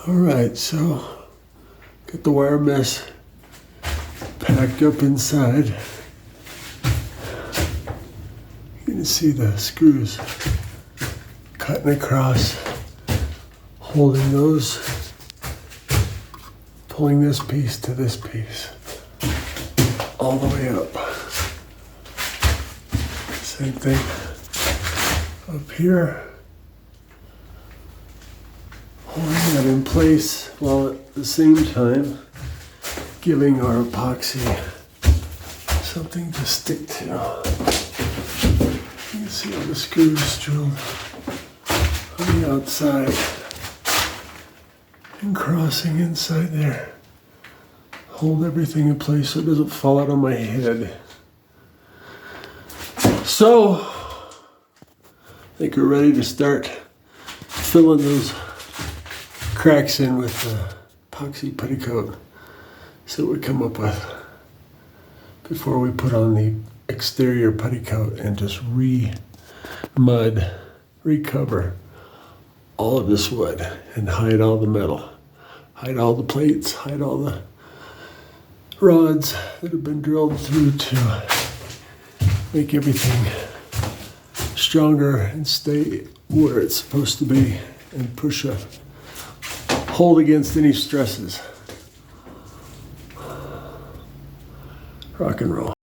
All right, so got the wire mesh packed up inside. You can see the screws cutting across, holding those, pulling this piece to this piece, all the way up. Same thing up here. Holding that in place while at the same time giving our epoxy something to stick to. You can see all the screws drilled on the outside and crossing inside there. Hold everything in place so it doesn't fall out on my head. So, I think we're ready to start filling those cracks in with the epoxy putty coat. See what we come up with before we put on the exterior putty coat and just recover all of this wood and hide all the metal, hide all the plates, hide all the rods that have been drilled through to make everything stronger and stay where it's supposed to be and push a hold against any stresses. Rock and roll.